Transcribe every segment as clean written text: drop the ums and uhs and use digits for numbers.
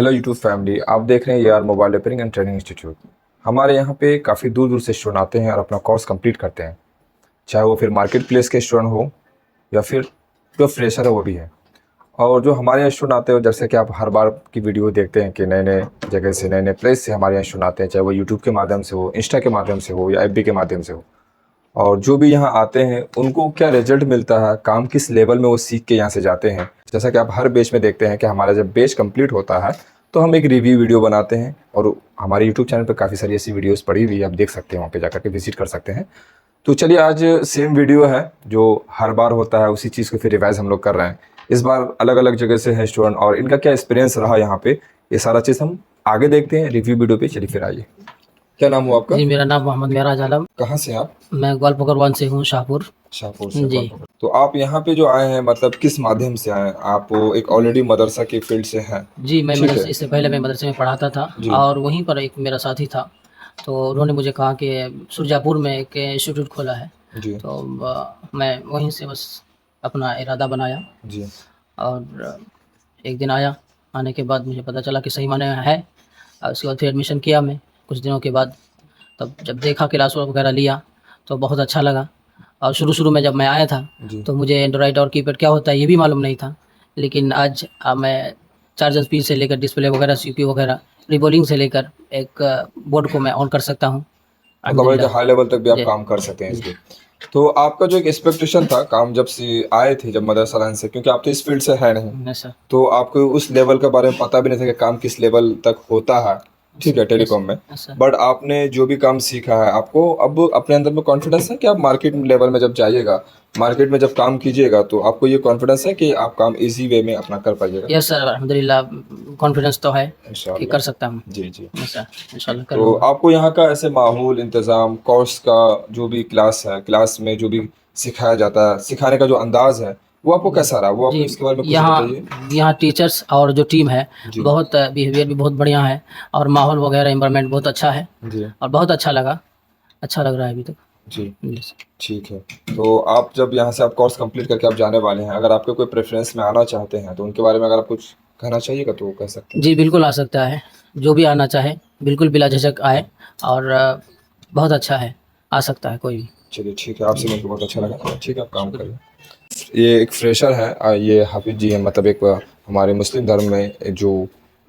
Hello YouTube family, आप देख रहे हैं यार mobile repairing and training institute. हमारे यहाँ पे काफ़ी दूर दूर से स्टूडेंट आते हैं और अपना कोर्स कंप्लीट करते हैं, चाहे वो फिर मार्केट प्लेस के स्टूडेंट हो या फिर जो फ्रेशर है वो भी है। और जो हमारे यहाँ स्टूडेंट आते हैं, जैसे कि आप हर बार की वीडियो देखते हैं कि नए नए जगह से नए नए प्लेस से हमारे यहाँ स्टूडेंट आते हैं, चाहे वो यूट्यूब के माध्यम से हो, इंस्टा के माध्यम से हो या एफबी के माध्यम से हो। और जो भी यहाँ आते हैं उनको क्या रिजल्ट मिलता है, काम किस लेवल में वो सीख के यहाँ से जाते हैं। जैसा कि आप हर बैच में देखते हैं कि हमारा जब बैच कंप्लीट होता है तो हम एक रिव्यू वीडियो बनाते हैं, और हमारे यूट्यूब चैनल पर काफ़ी सारी ऐसी वीडियोस पड़ी हुई है, आप देख सकते हैं, वहाँ पे जाकर के विजिट कर सकते हैं। तो चलिए, आज सेम वीडियो है जो हर बार होता है, उसी चीज़ को फिर रिवाइज हम लोग कर रहे हैं। इस बार अलग अलग जगह से है स्टूडेंट और इनका क्या एक्सपीरियंस रहा यहाँ पे, ये सारा चीज़ हम आगे देखते हैं रिव्यू वीडियो पे। चलिए फिर आइए। क्या नाम हुआ आपका? जी, मेरा नाम मोहम्मद मेराज आलम। कहाँ से आप? मैं ग्वालपकर 1 से हूँ, शाहपुर। शाहपुर से। जी। तो आप यहाँ पे जो आए हैं, मतलब किस माध्यम से आए हैं? आप एक ऑलरेडी मदरसा के फील्ड से हैं? जी, मैं ठीक है। इससे पहले मैं मदरसे में पढ़ाता था जी। और वहीं पर एक मेरा साथी था, तो उन्होंने मुझे कहा कि सुरजापुर में एक इंस्टीट्यूट खोला है। जी। तो मैं वहीं से बस अपना इरादा बनाया जी। और एक दिन आया। आने के बाद मुझे पता चला कि सही मायने है, और उसके बाद फिर एडमिशन किया मैं कुछ दिनों के बाद। तब जब देखा, क्लास वगैरह लिया तो बहुत अच्छा लगा। और शुरू में जब मैं आया था तो मुझे एंड्रॉयड और कीपैड क्या होता है ये भी मालूम नहीं था, लेकिन आज मैं चार्जर स्पीड से लेकर डिस्प्ले वगैरह, सीपीयू वगैरह, रिबोलिंग से लेकर एक बोर्ड को मैं ऑन कर सकता हूँ। मतलब हाई लेवल तक भी आप जी। काम कर सकते हैं इसके। तो आपका जो एक एक्सपेक्टेशन था, काम जब से आए थे, जब मदरसा लाइन से, क्योंकि आप तो इस फील्ड से है नहीं, सर। तो आपको उस लेवल के बारे में पता भी नहीं था कि काम किस लेवल तक होता है, ठीक है, टेलीकॉम में। सर। बट आपने जो भी काम सीखा है, आपको अब अपने अंदर में कॉन्फिडेंस है कि आप मार्केट लेवल में जब जाइएगा, मार्केट में जब काम कीजिएगा, तो आपको ये कॉन्फिडेंस है कि आप काम इजी वे में अपना कर पाइएगा? यस सर, अल्हम्दुलिल्लाह कॉन्फिडेंस तो है कि इंशाल्लाह। कर सकता हूँ। जी जी। यस सर, इंशाल्लाह कर तो लूँगा। आपको यहाँ का ऐसे माहौल, इंतज़ाम, कोर्स का जो भी क्लास है, क्लास में जो भी सिखाया जाता है, सिखाने का जो अंदाज़ है, वो आपको कैसा रहा? वो आपको जी, इसके बारे में कुछ यहाँ बताइए। यहाँ टीचर्स और जो टीम है जी। बहुत बिहेवियर भी बहुत बढ़िया है, और माहौल वगैरह एनवायरनमेंट बहुत अच्छा है जी। और बहुत अच्छा लगा, अच्छा लग रहा है अभी तक। जी। जी सर। ठीक है। तो आप जब यहाँ से आप कोर्स कंप्लीट करके आप जाने वाले हैं, अगर आपके कोई प्रेफ़रेंस में आना चाहते हैं, तो उनके बारे में अगर आप कुछ कहना चाहिएगा तो वो कह सकते हैं। जी, बिल्कुल आ सकता है, जो भी आना चाहे बिल्कुल बिला झिझक आए, और बहुत अच्छा है, आ सकता है कोई भी। चलिए ठीक है, आपसे मिलकर बहुत अच्छा लगा। ठीक है, आप काम करिए। ये एक फ्रेशर है, ये हाफिज़ जी हैं, मतलब एक हमारे मुस्लिम धर्म में जो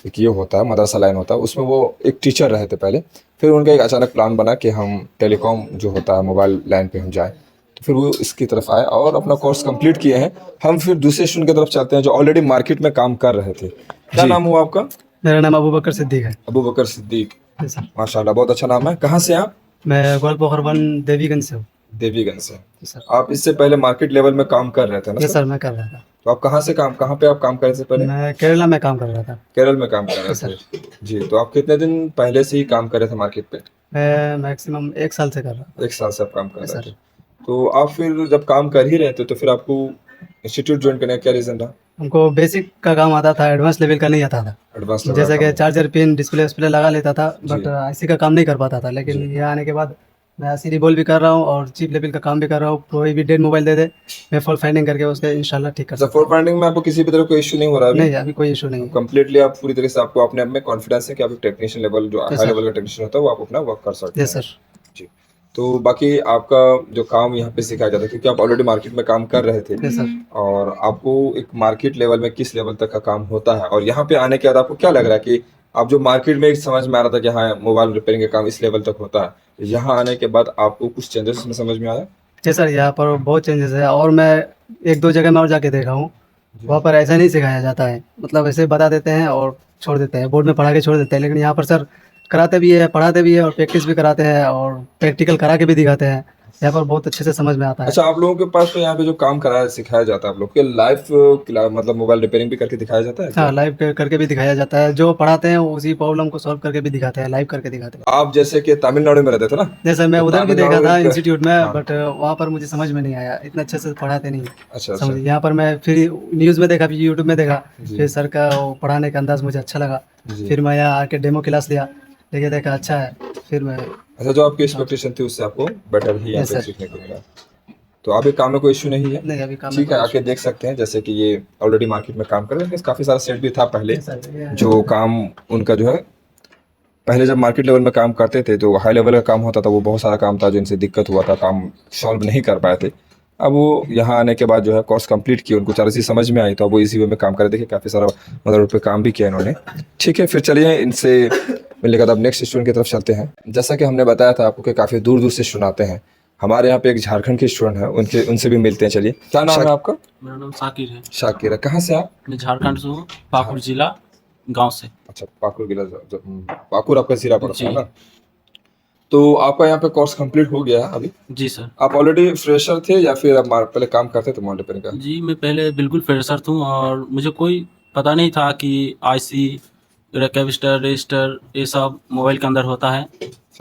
एक ये होता है, मदरसा लाइन होता है, उसमें वो एक टीचर रहे थे पहले। फिर उनका एक अचानक प्लान बना कि हम टेलीकॉम जो होता है, मोबाइल लाइन पे हम जाएँ। तो फिर वो इसकी तरफ आए और अपना कोर्स कंप्लीट किए हैं। हम फिर दूसरे स्टूडेंट की तरफ चलते हैं जो ऑलरेडी मार्केट में काम कर रहे थे। क्या नाम हुआ आपका? मेरा नाम अबू बकर सिद्दीक है। अबू बकर सिद्दीक। जी सर। माशाल्लाह, बहुत अच्छा नाम है। कहाँ से आप? मैं ग्वालपोखर 1 देवीगंज से हूँ। देवीगंज से। जी सर। आप इससे पहले मार्केट लेवल में काम कर रहे थे ना ये सर? सर मैं कर रहा था। तो आप कहाँ पे आप काम कर रहे थे पहले? मैं केरला में काम कर रहा था। केरल में काम कर रहे सर। थे। जी। तो आप कितने दिन पहले से ही काम कर रहे थे मार्केट पे? मैं मैक्सिमम 1 साल से कर रहा था। 1 साल से आप काम कर रहे सर। थे। तो आप फिर जब काम कर ही रहे थे, तो फिर आपको इंस्टीट्यूट ज्वाइन करने का क्या रीज़न रहा? हमको बेसिक का काम आता था, एडवांस लेवल का नहीं आता था। एडवांस लेवल जैसे का कि काम? चार्जर, पिन, डिस्प्ले विस्प्ले लगा लेता था, जी। बट आईसी का काम नहीं कर पाता था। लेकिन जी। यहाँ आने के बाद मैं आईसी रिबोल भी कर रहा हूँ और चिप लेवल का काम भी कर रहा हूँ। कोई भी डेड मोबाइल दे दे, मैं फॉल्ट फाइंडिंग करके उसके इंशाल्लाह ठीक कर अच्छा, सकता फॉल्ट फाइंडिंग में आपको किसी भी तरह कोई इश्यू नहीं हो रहा हूँ। अभी? नहीं, अभी कोई इशू नहीं है। कंप्लीटली आप पूरी तरह से, आपको अपने आप में कॉन्फिडेंस है कि आप एक टेक्नीशियन लेवल, जो Yes, हाई sir. लेवल का टेक्नीशियन होता है, वो आप अपना वर्क कर सकते हैं। Yes sir. जी। तो बाकी आपका जो काम यहाँ पे सिखाया जाता है, क्योंकि आप ऑलरेडी मार्केट में काम कर रहे थे, यस सर। और आपको एक मार्केट लेवल में किस लेवल तक का काम होता है, और यहाँ पे आने के बाद आपको क्या लग रहा है कि आप जो मार्केट में एक समझ में आ रहा था कि हाँ मोबाइल रिपेयरिंग का काम इस लेवल तक होता है, यहाँ आने के बाद आपको कुछ चेंजेस इसमें समझ में आया? जी सर, यहाँ पर बहुत चेंजेस है, और मैं 1-2 जगह मैं और जाके देखा हूँ, वहाँ पर ऐसा नहीं सिखाया जाता है। मतलब ऐसे बता देते हैं और छोड़ देते हैं, बोर्ड में पढ़ा के छोड़ देते हैं। लेकिन यहाँ पर सर कराते भी है, पढ़ाते भी है, और प्रैक्टिस भी कराते हैं, और प्रैक्टिकल करा के भी दिखाते हैं। यहाँ पर बहुत अच्छे से समझ में आता है। अच्छा, आप लोगों के पास तो यहाँ पे जो काम कराया सिखाया जाता है, आप लोग के लाइव मतलब मोबाइल रिपेयरिंग भी करके दिखाया जाता है क्या? हाँ, लाइव करके भी दिखाया जाता है। जो पढ़ाते हैं वो उसी प्रॉब्लम को सॉल्व करके भी दिखाते हैं, लाइव करके दिखाते हैं। आप जैसे कि तमिलनाडु में रहते थे ना? जैसे मैं तो उधर भी देखा था तमिलनाडु इंस्टीट्यूट में, हाँ। बट वहाँ पर मुझे समझ में नहीं आया, इतना अच्छे से पढ़ाते नहीं। अच्छा समझ, अच्छा। यहाँ पर मैं फिर न्यूज़ में देखा, फिर यूट्यूब में देखा, जी। फिर सर का वो पढ़ाने का अंदाज़ मुझे अच्छा लगा। जी। फिर मैं यहाँ आके डेमो क्लास लिया, लेके देखा अच्छा है, फिर मैं। अच्छा, जो आपकी एक्सपेक्टेशन थी उससे आपको बेटर ही यहाँ यस पे सर। सीखने को मिला। तो आपके काम में कोई इश्यू नहीं है? नहीं अभी काम ठीक है, आके देख सकते हैं। जैसे कि ये ऑलरेडी मार्केट में काम कर रहे हैं, काफ़ी सारा सेट भी था पहले जो काम उनका जो है, पहले जब मार्केट लेवल में काम करते थे तो हाई लेवल का काम होता था, वो बहुत सारा काम था जिनसे दिक्कत हुआ था, काम सॉल्व नहीं कर पाए थे। अब वो यहाँ आने के बाद जो है कोर्स कंप्लीट किया, उनको सारी चीज़ समझ में आई, तो अब वो इसी वे में काम कर रहे थे। काफ़ी सारा मतलब पे काम भी किया इन्होंने। ठीक है, फिर चलिए इनसे मिलने के बाद अब नेक्स्ट स्टूडेंट की तरफ चलते हैं। जैसा कि हमने बताया था आपको कि काफ़ी दूर दूर से स्टूडेंट आते हैं। हमारे यहाँ पे एक झारखंड के स्टूडेंट हैं, उनसे भी मिलते हैं। चलिए, क्या नाम है आपका? मेरा नाम साकिर है। शाकिर है। कहाँ से आप? मैं झारखंड से हूँ, पाकुड़ जिला गांव से। अच्छा, पाकुड़ जिला। पाकुड़ आपका जिला पड़ता है जी। ना? तो आपका यहाँ पे कोर्स कंप्लीट हो गया अभी? जी सर। आप ऑलरेडी फ्रेशर थे या फिर आप पहले काम करते थे मोबाइल रिपेयरिंग का? जी मैं पहले बिल्कुल फ्रेशर था और मुझे कोई पता नहीं था कि आईसी, कैविस्टर, रजिस्टर ये सब मोबाइल के अंदर होता है।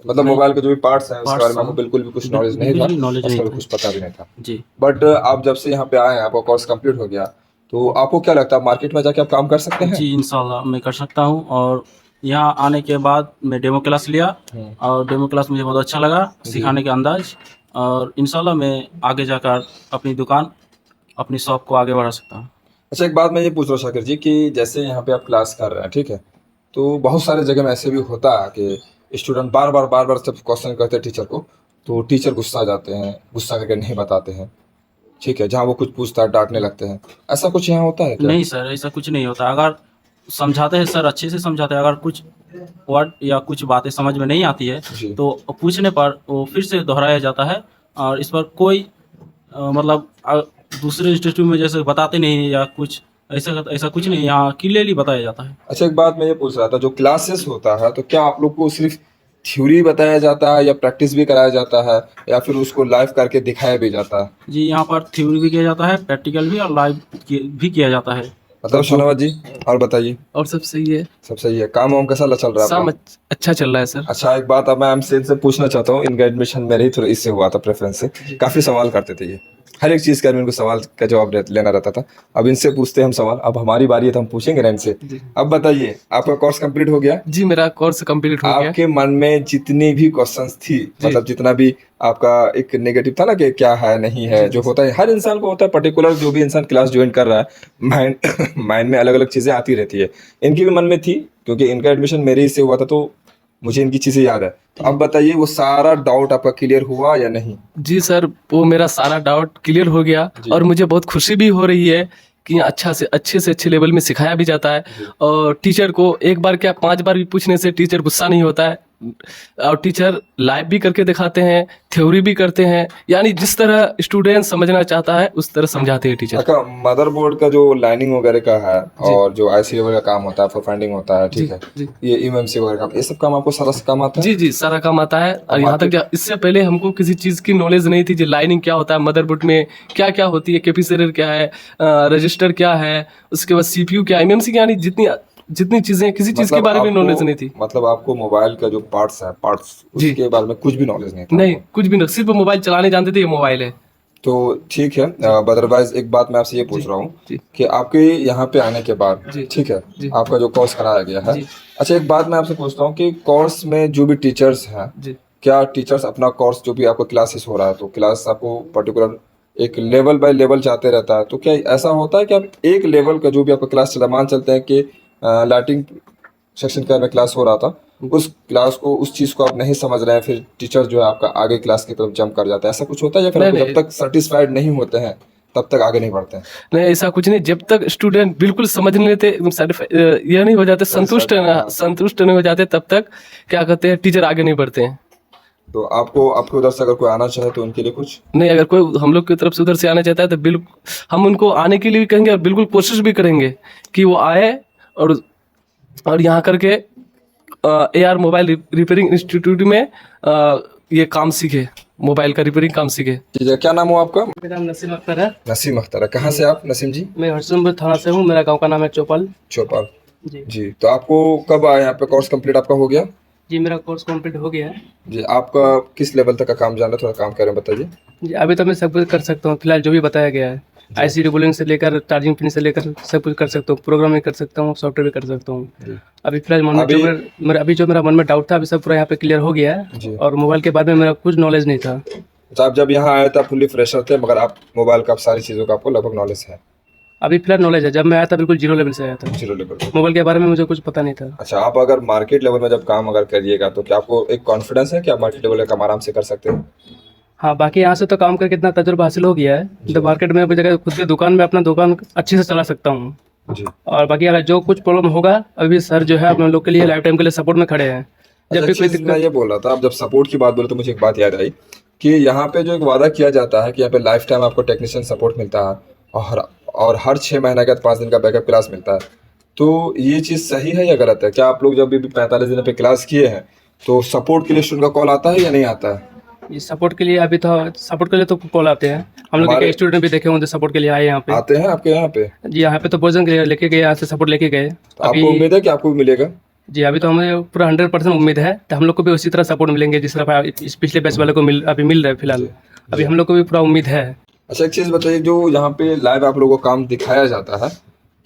मतलब मोबाइल के जो भी पार्ट्स हैं उसके Parts बारे में आपको हैं। बिल्कुल भी कुछ नॉलेज नहीं था? बिल्कुल knowledge नहीं उसका भी था। कुछ पता भी नहीं था। जी बट आप जब से यहाँ पे आए हैं, आपका कोर्स कंप्लीट हो गया, तो आपको क्या लगता है मार्केट में जाके आप काम कर सकते हैं? जी इंशाल्लाह मैं कर सकता हूँ। और यहाँ आने के बाद मैं डेमो क्लास लिया और डेमो क्लास मुझे बहुत अच्छा लगा, सिखाने का अंदाज। और इंशाल्लाह मैं आगे जाकर अपनी दुकान, अपनी शॉप को आगे बढ़ा सकता हूँ। अच्छा, एक बात मैं ये पूछ रहा हूँ शाकिर जी कि जैसे यहाँ पे आप क्लास कर रहे हैं, ठीक है, तो बहुत सारे जगह में ऐसे भी होता है कि स्टूडेंट बार बार जब क्वेश्चन करते हैं टीचर को, तो टीचर गुस्सा आ जाते हैं, गुस्सा करके नहीं बताते हैं। ठीक है, जहाँ वो कुछ पूछता है डांटने लगते हैं। ऐसा कुछ यहाँ होता है क्या? नहीं सर, ऐसा कुछ नहीं होता। अगर समझाते हैं सर, अच्छे से समझाते हैं। अगर कुछ वर्ड या कुछ बातें समझ में नहीं आती है जी। तो पूछने पर वो फिर से दोहराया जाता है। और इस पर कोई मतलब दूसरे इंस्टीट्यूट में जैसे बताते नहीं या कुछ ऐसा कुछ नहीं, यहाँ क्लियरली बताया जाता है। अच्छा, एक बात मैं ये पूछ रहा था, जो क्लासेस होता है तो क्या आप लोग को सिर्फ थ्योरी बताया जाता है या प्रैक्टिस भी कराया जाता है या फिर उसको लाइव करके दिखाया भी जाता है? जी यहाँ पर थ्योरी भी किया जाता है, प्रैक्टिकल भी, और लाइव भी किया जाता है। मतलब शनावत जी, और बताइए। और सब सही है। सब सही है। काम वाम कैसा चल रहा है काम आपका? अच्छा चल रहा है सर। अच्छा, एक बात अब मैं हमसे इनसे पूछना चाहता हूँ। इनका एडमिशन मेरे ही थोड़ा इससे हुआ था, प्रेफरेंस से। काफी सवाल करते थे ये, हर एक चीज का इनको सवाल का जवाब लेना रहता था। अब इनसे पूछते हैं हम सवाल। अब हमारी बारी है तो हम पूछेंगे ना इनसे। अब बताइए, आपका कोर्स कंप्लीट हो गया? जी मेरा कोर्स कंप्लीट हो गया। आपके मन में जितनी भी क्वेश्चंस थी, मतलब जितना भी आपका एक नेगेटिव था ना कि क्या है नहीं है, जो होता है हर इंसान को होता है, पर्टिकुलर जो भी इंसान क्लास ज्वाइन कर रहा है, माइंड में अलग अलग चीजें आती रहती है। इनकी भी मन में थी, क्योंकि इनका एडमिशन मेरे ही से हुआ था तो मुझे इनकी चीजें याद है। तो अब बताइए, वो सारा डाउट आपका क्लियर हुआ या नहीं? जी सर, वो मेरा सारा डाउट क्लियर हो गया और मुझे बहुत खुशी भी हो रही है कि अच्छे से अच्छे लेवल में सिखाया भी जाता है। और टीचर को एक बार क्या 5 बार भी पूछने से टीचर गुस्सा नहीं होता है। और टीचर लाइव भी करके दिखाते हैं, थ्योरी भी करते हैं, यानी जिस तरह स्टूडेंट समझना चाहता है उस तरह समझाते हैं टीचर। अच्छा, मदरबोर्ड का जो लाइनिंग वगैरह का है और जो आईसी लेवल का काम होता है, फॉर फाइंडिंग होता है, ठीक है, ये एमएमसी वगैरह का, ये सब काम आपको सारा काम आता है? जी जी, सारा काम आता है। और यहाँ तक इससे पहले हमको किसी चीज़ की नॉलेज नहीं थी, जो लाइनिंग क्या होता है, मदरबोर्ड में क्या क्या होती है, कैपेसिटर क्या है, रजिस्टर क्या है, उसके बाद सीपीयू क्या है, एमएमसी क्या, यानी जितनी चीजें, किसी चीज के बारे में नॉलेज नहीं थी। मतलब आपको मोबाइल का जो पार्ट्स उसके बारे में कुछ भी नॉलेज नहीं था? नहीं, कुछ भी नहीं, सिर्फ मोबाइल चलाने जानते थे, ये मोबाइल है। तो ठीक है। अदरवाइज एक बात मैं आपसे ये पूछ रहा हूँ कि आपके यहाँ पे आने के बाद, ठीक है, आपका जो कोर्स कराया गया है, अच्छा एक बात मैं आपसे पूछता हूँ कि कोर्स में जो भी टीचर्स हैं, क्या टीचर्स अपना कोर्स जो भी आपको क्लासेस हो रहा है तो क्लास आपको पर्टिकुलर एक लेवल बाय लेवल जाते रहता है, तो क्या ऐसा होता है कि आप एक लेवल का जो भी आपका क्लास चला, मान चलते हैं कि लाइटिंग सेक्शन का में क्लास हो रहा था, उस क्लास को, उस चीज को आप नहीं समझ रहे हैं, फिर टीचर जो है आपका आगे क्लास की तरफ जंप कर जाता है, ऐसा कुछ होता है? या फिर आप जब तक सेटिस्फाइड नहीं होते हैं तब तक आगे नहीं बढ़ते हैं? नहीं, ऐसा कुछ नहीं। जब तक स्टूडेंट बिल्कुल समझ नहीं लेते, ये नहीं हो जाते, संतुष्ट नहीं हो जाते, तब तक क्या कहते हैं, टीचर आगे नहीं बढ़ते हैं। तो आपके उधर से अगर कोई आना चाहे तो उनके लिए कुछ नहीं, अगर कोई हम लोग की तरफ से उधर से आना चाहता है तो बिल्कुल हम उनको आने के लिए भी कहेंगे और बिल्कुल कोशिश भी करेंगे कि वो आए और यहाँ करके AR मोबाइल रिपेयरिंग इंस्टीट्यूट में ये काम सीखे, मोबाइल का रिपेयरिंग काम सीखे। ठीक है, क्या नाम हो आपका? मेरा नाम नसीम अख्तर है। नसीम अख्तर है। कहाँ से आप नसीम जी? मैं हरसिमपुर थाना से हूँ, मेरा गांव का नाम है चौपाल। चौपाल जी जी। तो आपको कब आया यहाँ पे कोर्स कंप्लीट आपका हो गया? जी, मेरा कोर्स कंप्लीट हो गया है। जी, आपका किस लेवल तक का काम जान रहा है, थोड़ा काम करें बताइए। जी, अभी तो मैं सब कुछ कर सकता हूँ, फिलहाल जो भी बताया गया है, आईसी रिबोलिंग से लेकर चार्जिंग पिन से लेकर सब कुछ कर सकता हूँ, प्रोग्रामिंग कर सकता हूँ, सॉफ्टवेयर भी कर सकता हूँ। अभी फिलहाल मन में जो मेरा मन में डाउट था, अभी सब पूरा यहाँ पे क्लियर हो गया है। और मोबाइल के बारे में मेरा कुछ नॉलेज नहीं था, तो आप जब यहाँ आए तो आप फुल्ली फ्रेशर थे, मगर आप मोबाइल का सारी चीज़ों का आपको लगभग नॉलेज है, अभी फिलहाल नॉलेज है, जब मैं आया था बिल्कुल जीरो लेवल से आया था, 0 लेवल पे। मोबाइल के बारे में मुझे कुछ पता नहीं था। अच्छा, आप अगर मार्केट लेवल में जब काम अगर करिएगा तो क्या आपको एक कॉन्फिडेंस है कि आप मार्केट लेवल का काम आराम से कर सकते हैं? हाँ, बाकी यहाँ से तो काम करके इतना तजुर्बा हासिल हो गया है तो मार्केट में अपनी जगह खुद की दुकान में अपना दुकान अच्छे से चला सकता हूँ। जी। और बाकी अगर जो कुछ प्रॉब्लम होगा, अभी सर जो है अपने लोग के लिए लाइफ टाइम के लिए सपोर्ट में खड़े हैं। जब भी अच्छा, कोई चीज़ मैं दिक्कत, ये बोल रहा था, आप जब सपोर्ट की बात बोले तो मुझे एक बात याद आई कि यहाँ पे जो एक वादा किया जाता है कि यहाँ पे लाइफ टाइम आपको टेक्नीशियन सपोर्ट मिलता है और हर 6 महीने के बाद 5 दिन का बैकअप क्लास मिलता है, तो ये चीज़ सही है या गलत है? क्या आप लोग जब भी 45 दिन पे क्लास किए हैं तो सपोर्ट के लिए स्टूडेंट का कॉल आता है या नहीं आता है? ये सपोर्ट के लिए अभी तो सपोर्ट के लिए तो कॉल आते हैं। हम लोग हमारे- के स्टूडेंट भी देखे होंगे सपोर्ट के लिए आए यहाँ पे। आते हैं आपके यहाँ पे? जी, यहाँ पे तो भोजन के लिए लेके गए, यहाँ से सपोर्ट लेके गए। तो आपको उम्मीद है कि आपको भी मिलेगा? जी, अभी तो हमें पूरा 100% उम्मीद है तो हम लोग को भी उसी तरह सपोर्ट मिलेंगे जिस तरह इस पिछले बैच वाले को अभी मिल रहा है फिलहाल। अभी हम लोग को भी पूरा उम्मीद है। अच्छा, एक चीज़ बताइए, जो यहाँ पे लाइव आप लोगों को काम दिखाया जाता है,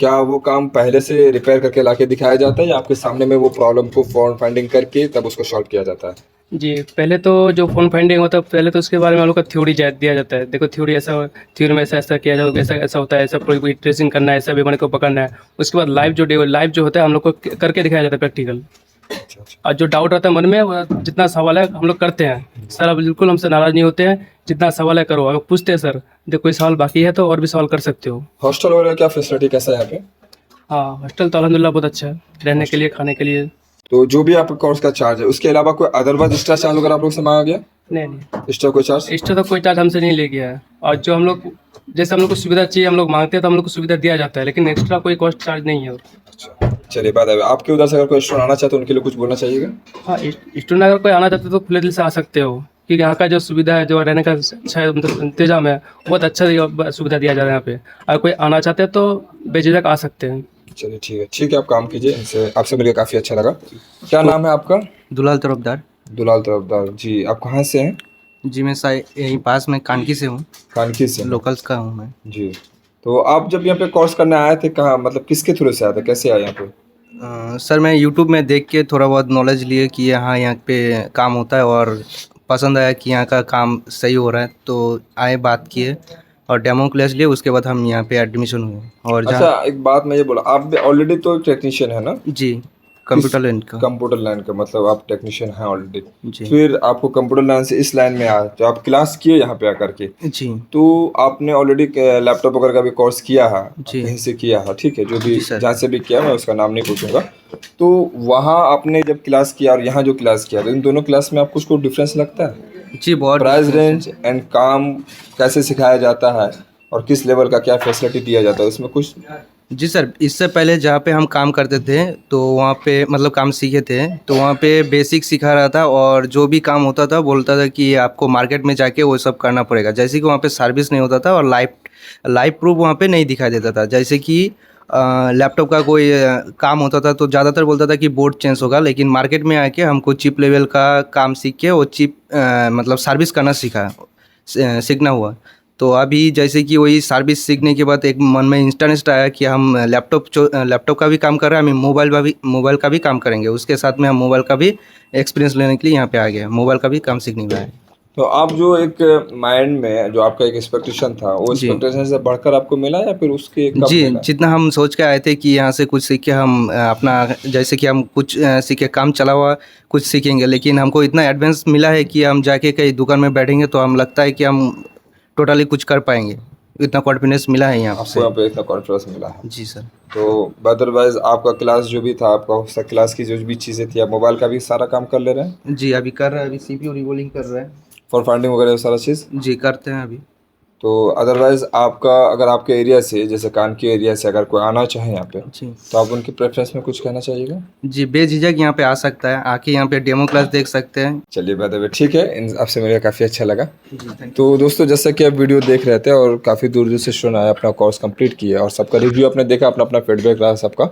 क्या वो काम पहले से रिपेयर करके लाके दिखाया जाता है या आपके सामने में वो प्रॉब्लम को फॉल्ट फाइंडिंग करके तब उसको सॉल्व किया जाता है? जी, पहले तो जो फोन फाइंडिंग होता है पहले तो उसके बारे में हम लोग का थ्योरी दिया जाता है। देखो थ्योरी ऐसा, थ्योरी में ऐसा ऐसा किया जाएगा, ऐसा ऐसा होता है, ऐसा कोई ट्रेसिंग करना है, ऐसा बीमारी को पकड़ना है। उसके बाद लाइव जो होता है हम लोग को करके दिखाया जाता है प्रैक्टिकल। अच्छा अच्छा। और जो डाउट रहता है मन में वो जितना सवाल है हम लोग करते हैं। सर आप बिल्कुल हमसे नाराज़ नहीं होते हैं, जितना सवाल है करो। अगर पूछते हैं सर देखो कोई सवाल बाकी है तो और भी सवाल कर सकते हो। हॉस्टल वगैरह क्या फैसिलिटी कैसा है यहाँ पे? हाँ, हॉस्टल तो अलहमदिल्ला बहुत अच्छा है, रहने के लिए, खाने के लिए। तो जो भी आपका कोर्स का चार्ज है उसके अलावा कोई अदरवाइज एक्स्ट्रा चार्ज वगैरह आप लोग से मांगा गया? नहीं, एक्स्ट्रा कोई चार्ज? एक्स्ट्रा तो कोई चार्ज हमसे नहीं ले गया है। और जो हम लोग जैसे हम लोग को सुविधा चाहिए हम लोग मांगते हैं तो हम लोग को सुविधा दिया जाता है, लेकिन एक्स्ट्रा कोई कॉस्ट चार्ज नहीं है। अच्छा, चलिए बात है। आपके उधर से अगर कोई स्टूडेंट आना चाहते तो उनके लिए कुछ बोलना चाहिएगा? हाँ, स्टूडेंट अगर कोई आना चाहते तो खुले दिल से आ सकते हो, क्योंकि यहाँ का जो सुविधा है, जो रहने का अच्छा मतलब इंतजाम है, बहुत अच्छा सुविधा दिया जा रहा है यहाँ पे। अगर कोई आना चाहते हैं तो बेझिझक आ सकते हैं। चलिए ठीक है, आप काम कीजिए। इनसे आपसे मिलकर काफ़ी अच्छा लगा। क्या नाम है आपका? दुलाल तरफदार। दुलाल तरफदार जी। आप कहाँ से हैं? जी मैं यहीं पास में कानकी से हूँ, कानकी से हैं? लोकल्स का हूँ मैं। जी। तो आप जब यहाँ पे कोर्स करने आए थे, कहाँ मतलब किसके थ्रू से आए थे, कैसे आए यहाँ पे? सर मैं यूट्यूब में देख के थोड़ा बहुत नॉलेज लिए कि यहाँ पे काम होता है और पसंद आया कि यहाँ का काम सही हो रहा है, तो आए बात किए और डेमो क्लास लिए। उसके बाद हम यहाँ पे एडमिशन हुए। और अच्छा, एक बात मैं ये बोला, आप ऑलरेडी तो टेक्नीशियन है ना? जी, कंप्यूटर लाइन का। कंप्यूटर लाइन का मतलब आप टेक्नीशियन हैं ऑलरेडी। जी फिर आपको कंप्यूटर लाइन से इस लाइन में आया तो आप क्लास किए यहाँ पे आकर के, जी तो आपने ऑलरेडी लैपटॉप वगैरह का भी कोर्स किया है, जी। कहीं से किया है, ठीक है, जो भी जी सर। जहाँ से भी किया मैं उसका नाम नहीं पूछूंगा। तो वहाँ आपने जब क्लास किया और यहाँ जो क्लास किया, तो इन दोनों क्लास में आपको कुछ डिफरेंस लगता है? जी, बहुत प्राइस रेंज एंड काम कैसे सिखाया जाता है और किस लेवल का क्या फैसिलिटी दिया जाता है उसमें कुछ? जी सर, इससे पहले जहाँ पे हम काम करते थे तो वहाँ पे मतलब काम सीखे थे तो वहाँ पे बेसिक सिखा रहा था, और जो भी काम होता था बोलता था कि आपको मार्केट में जाके वो सब करना पड़ेगा। जैसे कि वहाँ पे सर्विस नहीं होता था और लाइव प्रूफ वहाँ पे नहीं दिखाई देता था। जैसे कि लैपटॉप का कोई काम होता था तो ज़्यादातर बोलता था कि बोर्ड चेंज होगा, लेकिन मार्केट में आके हमको चिप लेवल का काम सीख के वो चिप मतलब सर्विस करना सीखना हुआ। तो अभी जैसे कि वही सर्विस सीखने के बाद एक मन में इंटरेस्ट आया कि हम लैपटॉप का भी काम कर रहे हैं, हम मोबाइल का भी काम करेंगे। उसके साथ में हम मोबाइल का भी एक्सपीरियंस लेने के लिए यहाँ पे आ गए, मोबाइल का भी काम सीखने में आए। तो आप जो एक माइंड में जो आपका एक एक्सपेक्टेशन था, वो जी। एक्सपेक्टेशन से बढ़कर आपको मिला या फिर उसके कम जी, मिला? जितना हम सोच के आए थे कि यहाँ से कुछ सीख के हम अपना जैसे कि हम कुछ सीख के काम चला हुआ कुछ सीखेंगे, लेकिन हमको इतना एडवांस मिला है कि हम जाके कहीं दुकान में बैठेंगे तो हम लगता है कि हम टोटली कुछ कर पाएंगे। इतना कॉन्फिडेंस मिला है यहाँ आपको से। यहाँ पे इतना कॉन्फिडेंस मिला है। जी सर। तो अदरवाइज आपका क्लास जो भी था, आपका क्लास की जो भी चीज़ें थी, आप मोबाइल का भी सारा काम कर ले रहे हैं? जी, अभी कर रहे हैं, अभी सीपीयू रिवोलिंग कर रहे हैं। फॉर फाइंडिंग वगैरह सारा चीज़? जी, करते हैं अभी। तो अदरवाइज आपका अगर आपके एरिया से, जैसे कानकी एरिया से अगर कोई आना चाहे यहाँ पे, जी तो आप उनकी प्रेफरेंस में कुछ कहना चाहिएगा? जी, बेझिझक यहाँ पे आ सकता है, आके यहाँ पे डेमो क्लास देख सकते हैं। चलिए बात है, ठीक है। आपसे मिलकर काफ़ी अच्छा लगा। जी, थैंक तो दोस्तों, जैसा कि आप वीडियो देख रहे थे और काफ़ी दूर दूर से स्टूडेंट आए, अपना कोर्स कंप्लीट किया और सबका रिव्यू आपने देखा, अपना अपना फीडबैक रहा सबका।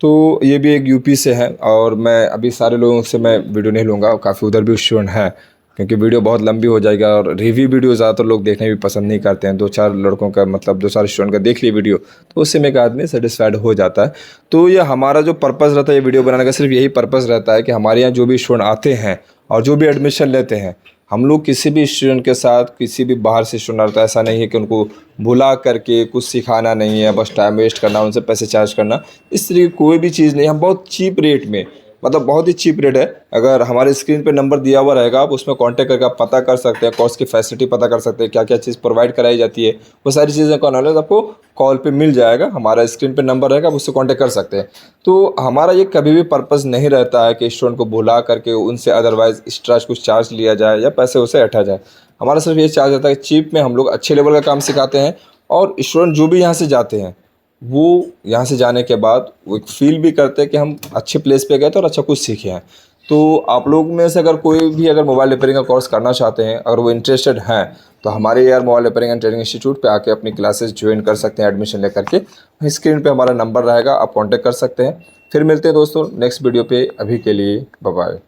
तो ये भी एक यूपी से है और मैं अभी सारे लोगों से मैं वीडियो नहीं लूँगा, काफ़ी उधर भी स्टूडेंट हैं। क्योंकि वीडियो बहुत लंबी हो जाएगा और रिव्यू वीडियो ज़्यादातर लोग देखने भी पसंद नहीं करते हैं। 2-4 लड़कों का मतलब 2-4 स्टूडेंट का देख लिया वीडियो तो उससे में एक आदमी सेटिस्फाइड हो जाता है। तो ये हमारा जो पर्पज़ रहता है ये वीडियो बनाने का सिर्फ यही पर्पज़ रहता है कि हमारे यहाँ जो भी स्टूडेंट आते हैं और जो भी एडमिशन लेते हैं, हम लोग किसी भी स्टूडेंट के साथ किसी भी बाहर से स्टूडेंट आता है ऐसा नहीं है कि उनको बुला करके कुछ सिखाना नहीं है, बस टाइम वेस्ट करना, उनसे पैसे चार्ज करना, इस तरह की कोई भी चीज़ नहीं। हम बहुत चीप रेट में, मतलब बहुत ही चीप रेट है। अगर हमारे स्क्रीन पे नंबर दिया हुआ रहेगा आप उसमें कांटेक्ट करके आप पता कर सकते हैं, कोर्स की फैसिलिटी पता कर सकते हैं, क्या क्या चीज़ प्रोवाइड कराई जाती है, वो सारी चीज़ें का नॉलेज आपको कॉल पे मिल जाएगा। हमारा स्क्रीन पे नंबर रहेगा, आप उससे कांटेक्ट कर सकते हैं। तो हमारा ये कभी भी पर्पज़ नहीं रहता है कि स्टूडेंट को बुला करके उनसे अदरवाइज़ एक्स्ट्रा कुछ चार्ज लिया जाए या पैसे उसे हटा जाए। हमारा सिर्फ ये चार्ज रहता है कि चीप में हम लोग अच्छे लेवल का काम सिखाते हैं और स्टूडेंट जो भी यहाँ से जाते हैं वो यहाँ से जाने के बाद वो एक फील भी करते हैं कि हम अच्छे प्लेस पे गए थे और अच्छा कुछ सीखे हैं। तो आप लोग में से अगर कोई भी अगर मोबाइल रिपेयरिंग का कोर्स करना चाहते हैं, अगर वो इंटरेस्टेड हैं, तो हमारे यार mobile repairing and training institute पे आके अपनी क्लासेस ज्वाइन कर सकते हैं एडमिशन लेकर के। स्क्रीन पे हमारा नंबर रहेगा, आप कॉन्टेक्ट कर सकते हैं। फिर मिलते हैं दोस्तों नेक्स्ट वीडियो पे। अभी के लिए बाय बाय।